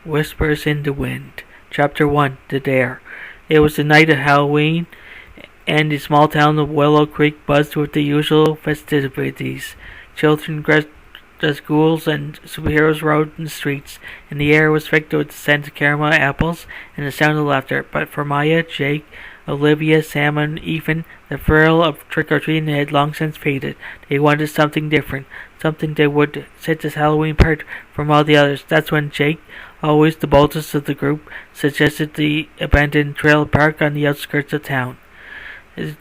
Whispers in the Wind. Chapter 1. The Dare. It was the night of Halloween, and the small town of Willow Creek buzzed with the usual festivities. Children dressed as ghouls and superheroes rode in the streets, and the air was thick with the scent of caramel apples and the sound of laughter. But for Maya, Jake, Olivia, Sam, and Ethan, the thrill of trick-or-treating had long since faded. They wanted something different, something that would set this Halloween apart from all the others. That's when Jake, always the boldest of the group, suggested the abandoned trail park on the outskirts of town. The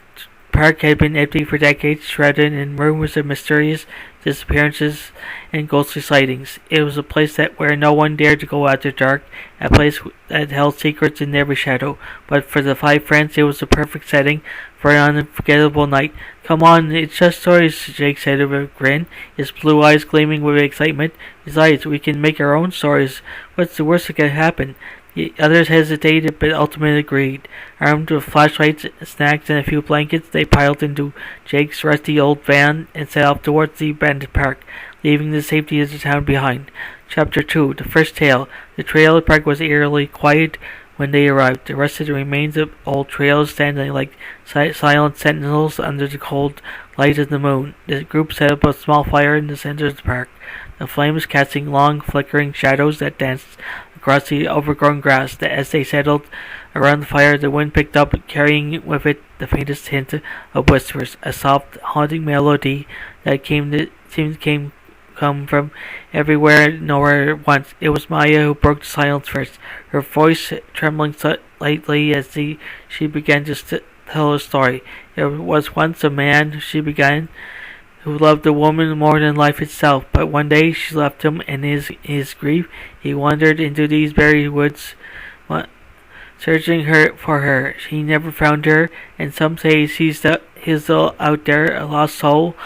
park had been empty for decades, shrouded in rumors of mysterious disappearances and ghostly sightings. It was a place where no one dared to go after dark, a place that held secrets in every shadow. But for the five friends, it was a perfect setting for an unforgettable night. "Come on, it's just stories," Jake said with a grin, his blue eyes gleaming with excitement. "Besides, we can make our own stories. What's the worst that could happen?" The others hesitated, but ultimately agreed. Armed with flashlights, snacks, and a few blankets, they piled into Jake's rusty old van and set off towards the abandoned park, leaving the safety of the town behind. Chapter 2. The First Tale. The trailer park was eerily quiet when they arrived. The rest of the remains of old trails standing like silent sentinels under the cold light of the moon. The group set up a small fire in the center of the park, the flames casting long, flickering shadows that danced across the overgrown grass. As they settled around the fire, the wind picked up, carrying with it the faintest hint of whispers, a soft, haunting melody that seemed to come from everywhere, nowhere at once. It was Maya who broke the silence first, her voice trembling slightly as she began to tell her story. "There was once a man," she began, "who loved a woman more than life itself, but one day she left him, and in his grief he wandered into these very woods, searching for her. He never found her, and some say he's still out there, a lost soul,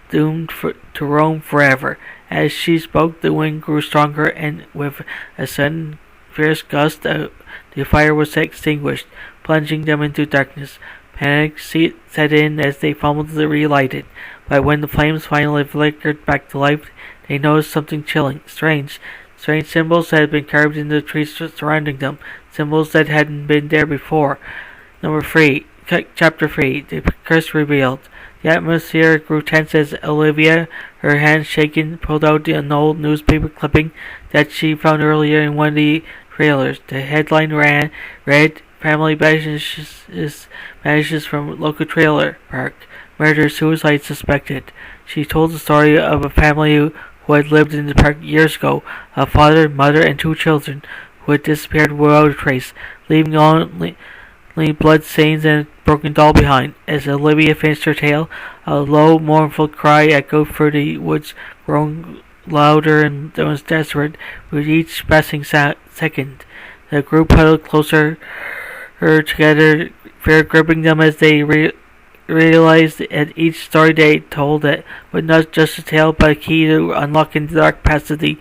doomed to roam forever." As she spoke, the wind grew stronger, and with a sudden fierce gust, the fire was extinguished, plunging them into darkness. Panic set in as they fumbled to relight it, but when the flames finally flickered back to life, they noticed something chilling, strange symbols that had been carved into the trees surrounding them, symbols that hadn't been there before. Chapter 3. The Curse Revealed. The atmosphere grew tense as Olivia, her hands shaking, pulled out an old newspaper clipping that she found earlier in one of the trailers. The headline read, "Family vanishes from local trailer park. Murder-suicide suspected." She told the story of a family who had lived in the park years ago, a father, mother, and two children who had disappeared without a trace, leaving only blood stains and a broken doll behind. As Olivia finished her tale, a low, mournful cry echoed through the woods, growing louder and desperate with each passing second. The group huddled closer together, fear gripping them as they realized that each story they told it was not just a tale, but a key to unlocking the dark past of the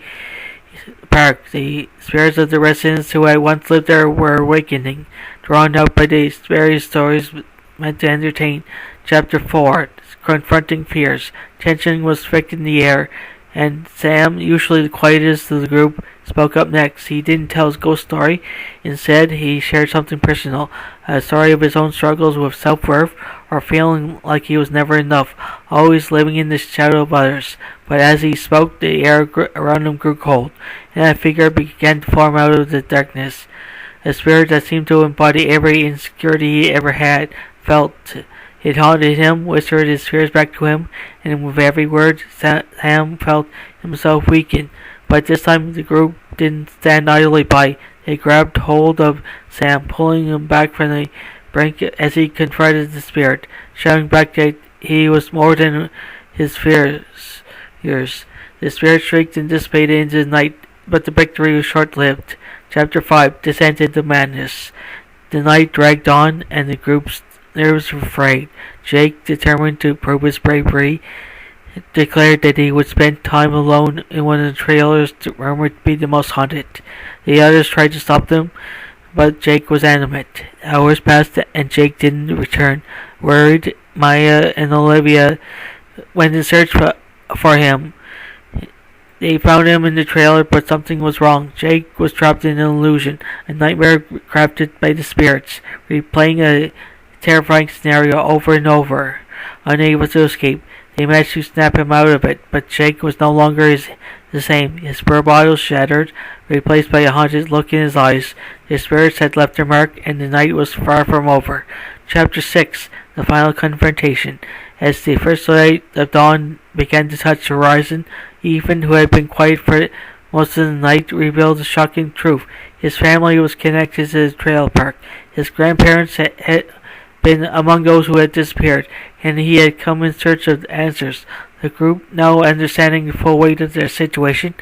park. The spirits of the residents who had once lived there were awakening, drawn out by the various stories meant to entertain. Chapter 4. Confronting Fears. Tension was thick in the air, and Sam, usually the quietest of the group, spoke up next. He didn't tell his ghost story. Instead, he shared something personal, a story of his own struggles with self-worth or feeling like he was never enough, always living in the shadow of others. But as he spoke, the air around him grew cold, and a figure began to form out of the darkness, a spirit that seemed to embody every insecurity he ever had felt. It haunted him, whispered his fears back to him, and with every word, Sam felt himself weaken. But this time the group didn't stand idly by. They grabbed hold of Sam, pulling him back from the brink as he confronted the spirit, shouting back that he was more than his fears. The spirit shrieked and dissipated into the night, but the victory was short-lived. Chapter 5. Descent into Madness. The night dragged on, and the group's nerves were frayed. Jake, determined to prove his bravery, declared that he would spend time alone in one of the trailers rumored to be the most haunted. The others tried to stop them, but Jake was adamant. Hours passed, and Jake didn't return. Worried, Maya and Olivia went in search for him. They found him in the trailer, but something was wrong. Jake was trapped in an illusion, a nightmare crafted by the spirits, replaying a terrifying scenario over and over. Unable to escape, they managed to snap him out of it, but Jake was no longer the same. His spur bottle shattered, replaced by a haunted look in his eyes. The spirits had left their mark, and the night was far from over. Chapter 6, The Final Confrontation. As the first light of dawn began to touch the horizon, Ethan, who had been quiet for most of the night, revealed a shocking truth. His family was connected to the trailer park. His grandparents had been among those who had disappeared, and he had come in search of answers. The group, now understanding the full weight of their situation,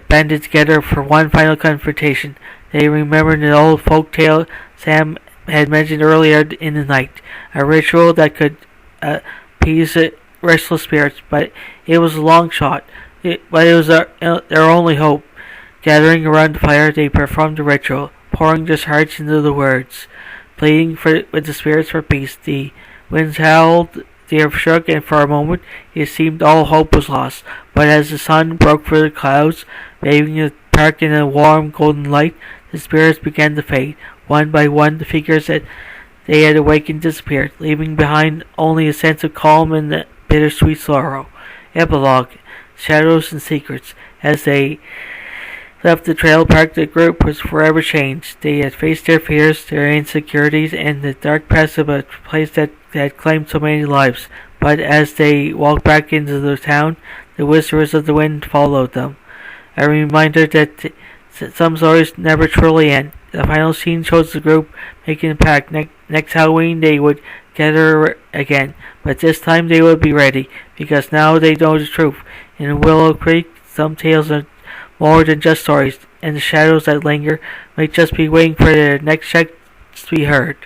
banded together for one final confrontation. They remembered an old folk tale Sam had mentioned earlier in the night, a ritual that could appease restless spirits, but it was a long shot. But it was their only hope. Gathering around the fire, they performed the ritual, pouring their hearts into the words, pleading with the spirits for peace. The winds howled, the earth shook, and for a moment it seemed all hope was lost. But as the sun broke through the clouds, bathing the park in a warm golden light, the spirits began to fade. One by one, the figures that they had awakened disappeared, leaving behind only a sense of calm and the bittersweet sorrow. Epilogue: Shadows and Secrets. As they left the trail park, the group was forever changed. They had faced their fears, their insecurities, and the dark past of a place that had claimed so many lives. But as they walked back into the town, the whispers of the wind followed them. A reminder that some stories never truly end. The final scene shows the group making a pact. Next Halloween they would gather again, but this time they would be ready, because now they know the truth. In Willow Creek, some tales are more than just stories, and the shadows that linger might just be waiting for their next check to be heard.